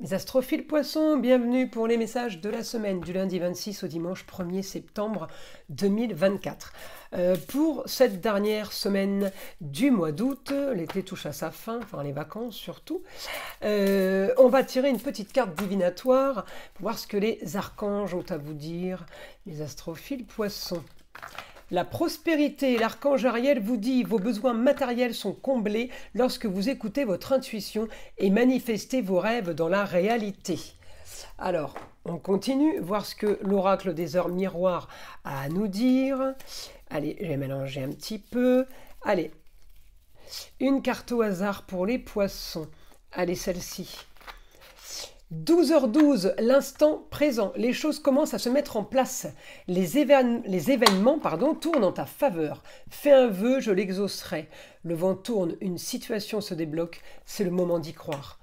Mes astrophiles poissons, bienvenue pour les messages de la semaine du lundi 26 au dimanche 1er septembre 2024. Pour cette dernière semaine du mois d'août, l'été touche à sa fin, enfin les vacances surtout, on va tirer une petite carte divinatoire pour voir ce que les archanges ont à vous dire, les astrophiles poissons. La prospérité, l'archange Ariel vous dit vos besoins matériels sont comblés lorsque vous écoutez votre intuition et manifestez vos rêves dans la réalité. Alors, on continue, voir ce que l'oracle des heures miroirs a à nous dire. Allez, je vais mélanger un petit peu. Allez, une carte au hasard pour les poissons. Allez, celle-ci. 12h12, l'instant présent, les choses commencent à se mettre en place. Les événements tournent en ta faveur. Fais un vœu, je l'exaucerai. Le vent tourne, une situation se débloque, c'est le moment d'y croire.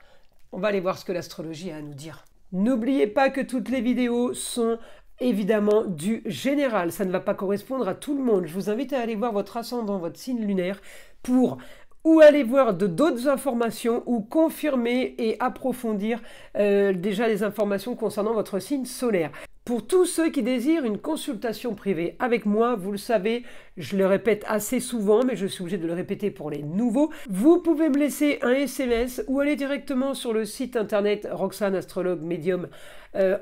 On va aller voir ce que l'astrologie a à nous dire. N'oubliez pas que toutes les vidéos sont évidemment du général. Ça ne va pas correspondre à tout le monde. Je vous invite à aller voir votre ascendant, votre signe lunaire, pour ou aller voir d'autres informations ou confirmer et approfondir déjà les informations concernant votre signe solaire. Pour tous ceux qui désirent une consultation privée avec moi, vous le savez, je le répète assez souvent, mais je suis obligé de le répéter pour les nouveaux, vous pouvez me laisser un SMS ou aller directement sur le site internet Roxane Astrologue Médium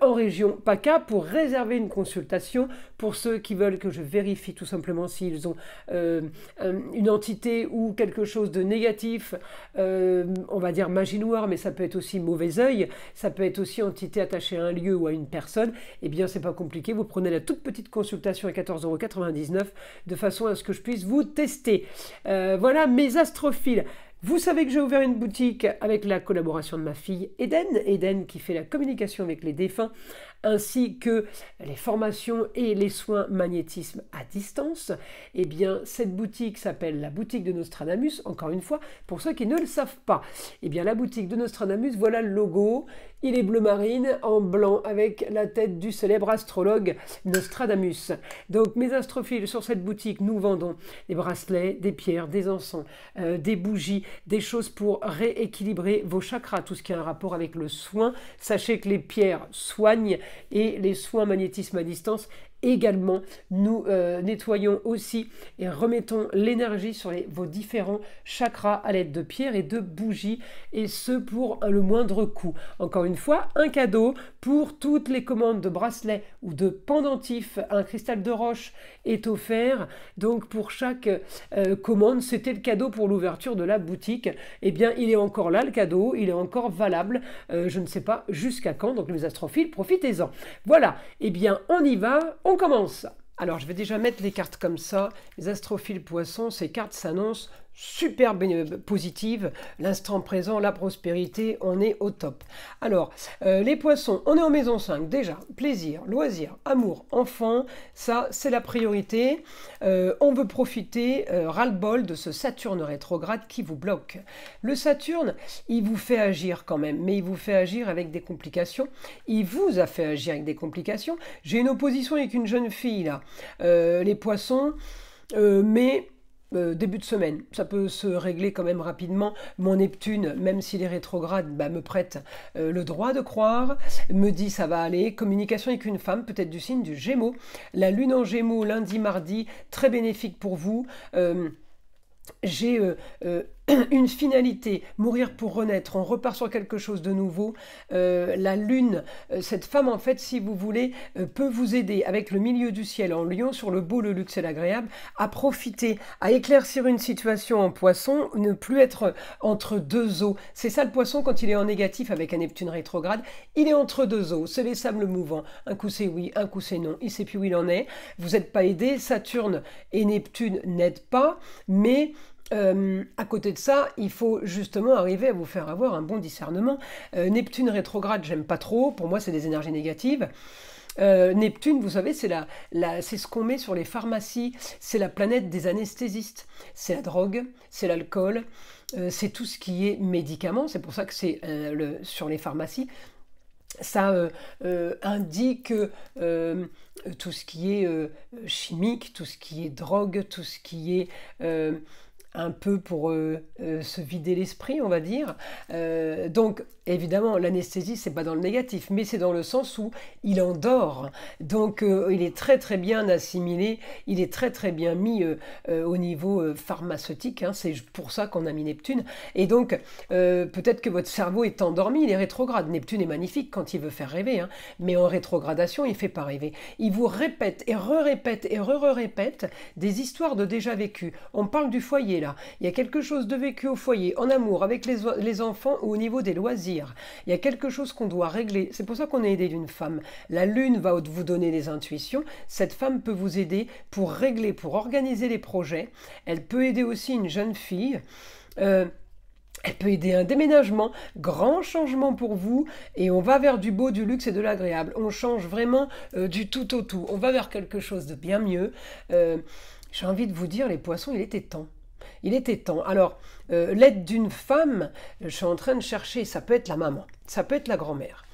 en région PACA pour réserver une consultation pour ceux qui veulent que je vérifie tout simplement s'ils ont une entité ou quelque chose de négatif, on va dire magie noire, mais ça peut être aussi mauvais œil, ça peut être aussi entité attachée à un lieu ou à une personne. Eh bien, c'est pas compliqué, vous prenez la toute petite consultation à 14,99 € de façon à ce que je puisse vous tester. Voilà mes astrophiles. Vous savez que j'ai ouvert une boutique avec la collaboration de ma fille Eden qui fait la communication avec les défunts, ainsi que les formations et les soins magnétisme à distance. Eh bien, cette boutique s'appelle la boutique de Nostradamus, encore une fois, pour ceux qui ne le savent pas. Eh bien, la boutique de Nostradamus, voilà le logo. Il est bleu marine en blanc avec la tête du célèbre astrologue Nostradamus. Donc, mes astrophiles, sur cette boutique, nous vendons des bracelets, des pierres, des encens, des bougies, des choses pour rééquilibrer vos chakras, tout ce qui a un rapport avec le soin. Sachez que les pierres soignent et les soins magnétisme à distance également. Nous nettoyons aussi et remettons l'énergie sur vos différents chakras à l'aide de pierres et de bougies, et ce pour le moindre coût. Encore une fois, un cadeau pour toutes les commandes de bracelets ou de pendentifs. Un cristal de roche est offert. Donc pour chaque commande, c'était le cadeau pour l'ouverture de la boutique. Eh bien, il est encore là, le cadeau, il est encore valable. Je ne sais pas jusqu'à quand. Donc les astrophiles, profitez-en. Voilà, eh bien, on y va, on commence. Alors, je vais déjà mettre les cartes comme ça. Les astrophiles poissons, ces cartes s'annoncent super positives. L'instant présent, la prospérité, on est au top. Alors, les poissons, on est en maison 5. Déjà, plaisir, loisir, amour, enfant, ça, c'est la priorité. On veut profiter, ras-le-bol, de ce Saturne rétrograde qui vous bloque. Le Saturne, il vous fait agir quand même, mais il vous fait agir avec des complications. Il vous a fait agir avec des complications. J'ai une opposition avec une jeune fille, là. Les poissons, mais début de semaine, ça peut se régler quand même rapidement. Mon Neptune, même s'il est rétrograde, me prête le droit de croire, me dit ça va aller. Communication avec une femme, peut-être du signe du Gémeaux. La lune en Gémeaux, lundi, mardi, très bénéfique pour vous. J'ai une finalité, mourir pour renaître, on repart sur quelque chose de nouveau. La lune, cette femme en fait, si vous voulez, peut vous aider avec le milieu du ciel en lion sur le beau, le luxe et l'agréable, à profiter, à éclaircir une situation en poisson, ne plus être entre deux eaux. C'est ça le poisson quand il est en négatif avec un Neptune rétrograde, il est entre deux eaux, c'est les sables mouvants. Un coup c'est oui, un coup c'est non, il ne sait plus où il en est. Vous n'êtes pas aidé, Saturne et Neptune n'aident pas, mais à côté de ça, il faut justement arriver à vous faire avoir un bon discernement. Neptune rétrograde, j'aime pas trop, pour moi c'est des énergies négatives. Neptune, vous savez, c'est ce qu'on met sur les pharmacies, c'est la planète des anesthésistes, c'est la drogue, c'est l'alcool, c'est tout ce qui est médicaments, c'est pour ça que c'est sur les pharmacies. Ça indique tout ce qui est chimique, tout ce qui est drogue, tout ce qui est un peu pour se vider l'esprit, on va dire. Donc, évidemment, l'anesthésie, c'est pas dans le négatif, mais c'est dans le sens où il endort. Donc, il est très très bien assimilé, il est très très bien mis au niveau pharmaceutique, hein, c'est pour ça qu'on a mis Neptune. Et donc, peut-être que votre cerveau est endormi, il est rétrograde. Neptune est magnifique quand il veut faire rêver, hein, mais en rétrogradation, il ne fait pas rêver. Il vous répète et re-répète et re-répète des histoires de déjà vécu. On parle du foyer là. Il y a quelque chose de vécu au foyer, en amour, avec les enfants ou au niveau des loisirs. Il y a quelque chose qu'on doit régler. C'est pour ça qu'on est aidé d'une femme. La lune va vous donner des intuitions. Cette femme peut vous aider pour régler, pour organiser les projets. Elle peut aider aussi une jeune fille. Elle peut aider un déménagement, grand changement pour vous, et on va vers du beau, du luxe et de l'agréable. On change vraiment du tout au tout. On va vers quelque chose de bien mieux. J'ai envie de vous dire, les poissons, il était temps. Il était temps. Alors, l'aide d'une femme, je suis en train de chercher, ça peut être la maman, ça peut être la grand-mère.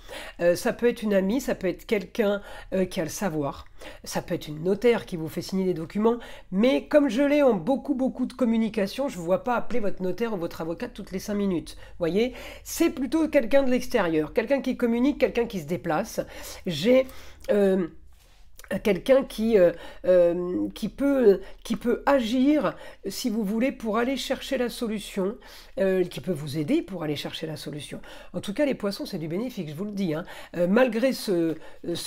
Ça peut être une amie, ça peut être quelqu'un qui a le savoir, ça peut être une notaire qui vous fait signer des documents, mais comme je l'ai en beaucoup de communication, je ne vous vois pas appeler votre notaire ou votre avocat toutes les 5 minutes. Vous voyez, c'est plutôt quelqu'un de l'extérieur, quelqu'un qui communique, quelqu'un qui se déplace. J'ai quelqu'un qui peut agir, si vous voulez, pour aller chercher la solution, qui peut vous aider pour aller chercher la solution. En tout cas, les poissons, c'est du bénéfique, je vous le dis. Hein. Malgré ce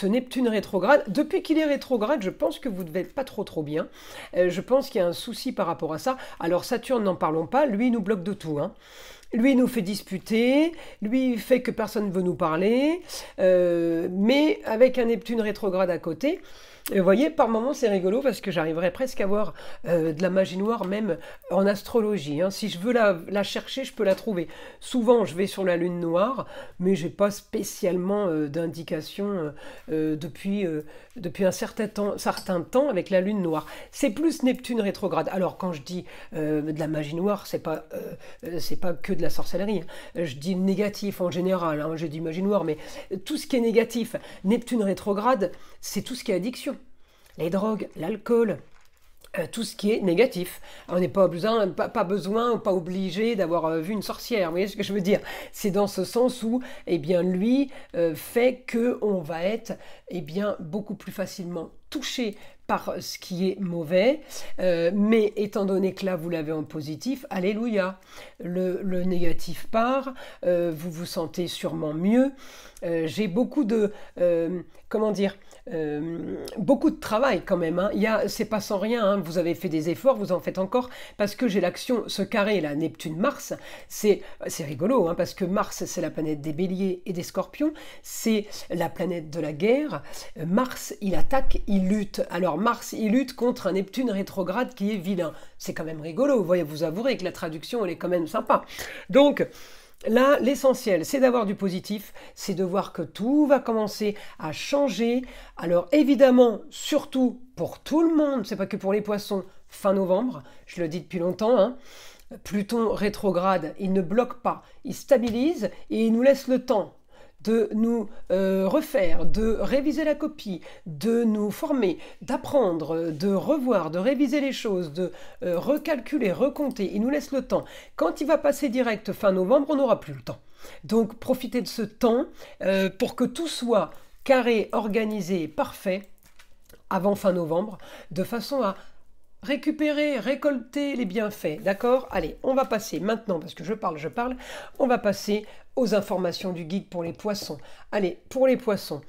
Neptune rétrograde, depuis qu'il est rétrograde, je pense que vous ne devez pas trop bien. Je pense qu'il y a un souci par rapport à ça. Alors Saturne, n'en parlons pas, lui, il nous bloque de tout. Hein. Lui, il nous fait disputer, lui, il fait que personne ne veut nous parler, mais avec un Neptune rétrograde à côté, vous voyez, par moments, c'est rigolo parce que j'arriverais presque à voir de la magie noire, même en astrologie. Hein. Si je veux la chercher, je peux la trouver. Souvent, je vais sur la lune noire, mais je n'ai pas spécialement d'indication depuis un certain temps avec la lune noire. C'est plus Neptune rétrograde. Alors, quand je dis de la magie noire, c'est pas que de la sorcellerie. Hein. Je dis négatif en général. Hein. Je dis magie noire, mais tout ce qui est négatif, Neptune rétrograde, c'est tout ce qui est addiction. Les drogues, l'alcool, tout ce qui est négatif. On n'est pas obligé d'avoir vu une sorcière, vous voyez ce que je veux dire? C'est dans ce sens où, eh bien, lui fait qu'on va être, eh bien, beaucoup plus facilement touché par ce qui est mauvais, mais étant donné que là vous l'avez en positif, alléluia, le négatif part, vous vous sentez sûrement mieux. J'ai beaucoup de, comment dire, beaucoup de travail quand même, hein. C'est pas sans rien, hein. Vous avez fait des efforts, vous en faites encore, parce que j'ai l'action, ce carré là, Neptune-Mars, c'est rigolo, hein, parce que Mars c'est la planète des béliers et des scorpions, c'est la planète de la guerre. Mars il attaque, il lutte. Alors Mars il lutte contre un Neptune rétrograde qui est vilain. C'est quand même rigolo, vous voyez, vous avouerez que la traduction elle est quand même sympa. Donc là, l'essentiel, c'est d'avoir du positif, c'est de voir que tout va commencer à changer. Alors évidemment, surtout pour tout le monde, c'est pas que pour les poissons, fin novembre, je le dis depuis longtemps, hein, Pluton rétrograde, il ne bloque pas, il stabilise et il nous laisse le temps de nous refaire, de réviser la copie, de nous former, d'apprendre, de revoir, de réviser les choses, de recalculer, recompter. Il nous laisse le temps. Quand il va passer direct fin novembre, on n'aura plus le temps. Donc profitez de ce temps pour que tout soit carré, organisé, parfait avant fin novembre, de façon à récupérer, récolter les bienfaits, d'accord? Allez, on va passer maintenant, parce que je parle, on va passer aux informations du guide pour les poissons. Allez, pour les poissons,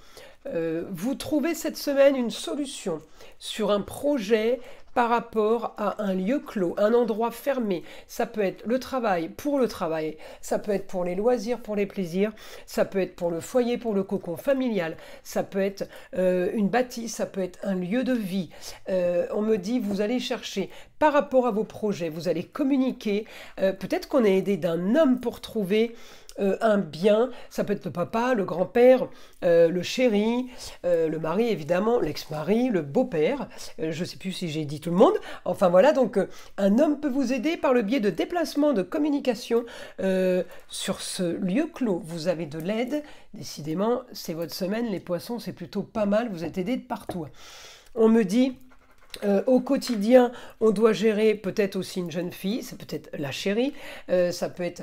vous trouvez cette semaine une solution sur un projet par rapport à un lieu clos, un endroit fermé. Ça peut être le travail, ça peut être pour les loisirs, pour les plaisirs, ça peut être pour le foyer, pour le cocon familial, ça peut être une bâtisse, ça peut être un lieu de vie. On me dit, vous allez chercher par rapport à vos projets, vous allez communiquer. Peut-être qu'on est aidé d'un homme pour trouver un bien, ça peut être le papa, le grand-père, le chéri, le mari évidemment, l'ex-mari, le beau-père, je ne sais plus si j'ai dit tout le monde, enfin voilà, donc un homme peut vous aider par le biais de déplacements, de communication sur ce lieu clos. Vous avez de l'aide, décidément, c'est votre semaine, les poissons, c'est plutôt pas mal, vous êtes aidés de partout. On me dit Au quotidien, on doit gérer peut-être aussi une jeune fille, c'est peut-être la chérie, ça peut être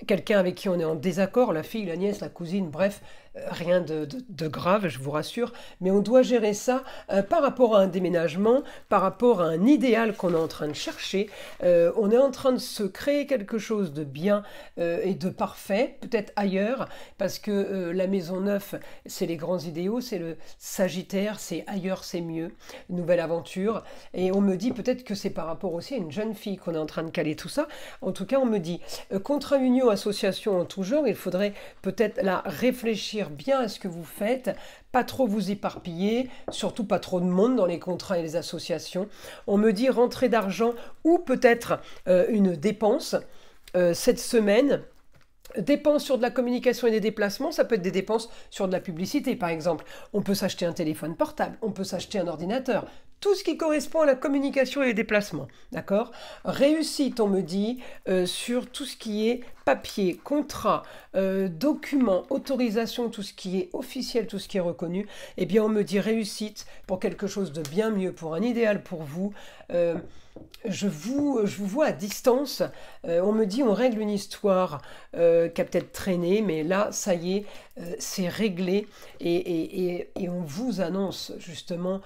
quelqu'un avec qui on est en désaccord, la fille, la nièce, la cousine, bref, rien de grave, je vous rassure, mais on doit gérer ça par rapport à un déménagement, par rapport à un idéal qu'on est en train de chercher. On est en train de se créer quelque chose de bien et de parfait, peut-être ailleurs, parce que la maison neuve, c'est les grands idéaux, c'est le Sagittaire, c'est ailleurs, c'est mieux, nouvelle aventure. Et on me dit peut-être que c'est par rapport aussi à une jeune fille qu'on est en train de caler tout ça. En tout cas, on me dit, contrat, union, association en tout genre, il faudrait peut-être là réfléchir bien à ce que vous faites, pas trop vous éparpiller, surtout pas trop de monde dans les contrats et les associations. On me dit rentrée d'argent ou peut-être une dépense cette semaine. Dépenses sur de la communication et des déplacements, ça peut être des dépenses sur de la publicité par exemple. On peut s'acheter un téléphone portable, on peut s'acheter un ordinateur. Tout ce qui correspond à la communication et les déplacements. D'accord? Réussite, on me dit, sur tout ce qui est papier, contrat, documents, autorisation, tout ce qui est officiel, tout ce qui est reconnu. Eh bien, on me dit réussite pour quelque chose de bien mieux, pour un idéal pour vous. Je vous vois à distance, on me dit on règle une histoire qui a peut-être traîné, mais là, ça y est, c'est réglé et on vous annonce justement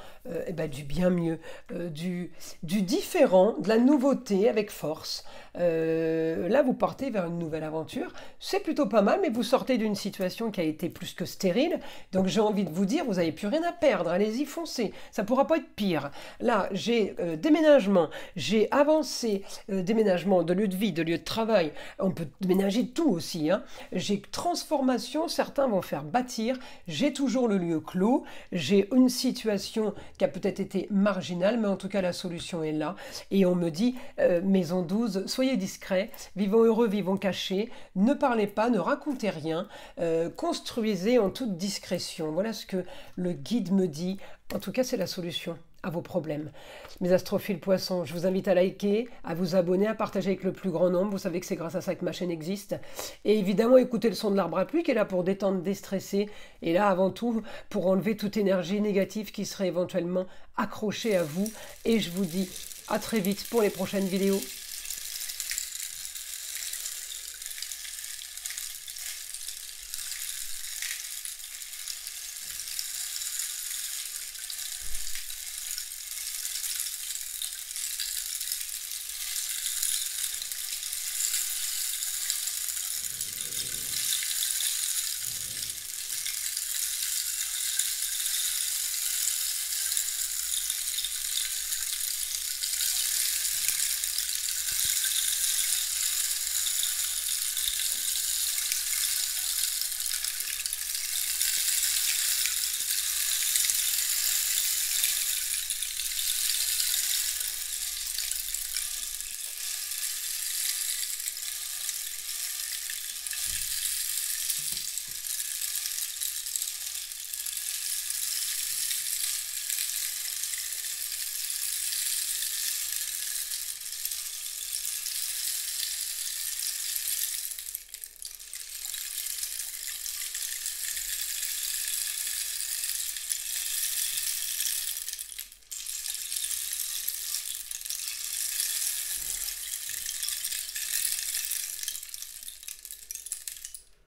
du bien mieux, du différent, de la nouveauté avec force. Là, vous partez vers une nouvelle aventure, c'est plutôt pas mal, mais vous sortez d'une situation qui a été plus que stérile, donc j'ai envie de vous dire, vous n'avez plus rien à perdre, allez-y, foncez, ça ne pourra pas être pire. Là, j'ai déménagement, j'ai avancé, déménagement de lieu de vie, de lieu de travail, on peut déménager tout aussi, hein. J'ai transformation, certains vont faire bâtir, j'ai toujours le lieu clos, j'ai une situation qui a peut-être été marginale, mais en tout cas la solution est là, et on me dit, maison 12, soyez discrets, vivons heureux, vivons cachés, ne parlez pas, ne racontez rien, construisez en toute discrétion, voilà ce que le guide me dit, en tout cas c'est la solution à vos problèmes. Mes astrophiles poissons, je vous invite à liker, à vous abonner, à partager avec le plus grand nombre. Vous savez que c'est grâce à ça que ma chaîne existe. Et évidemment, écoutez le son de l'arbre à pluie qui est là pour détendre, déstresser. Et là, avant tout, pour enlever toute énergie négative qui serait éventuellement accrochée à vous. Et je vous dis à très vite pour les prochaines vidéos.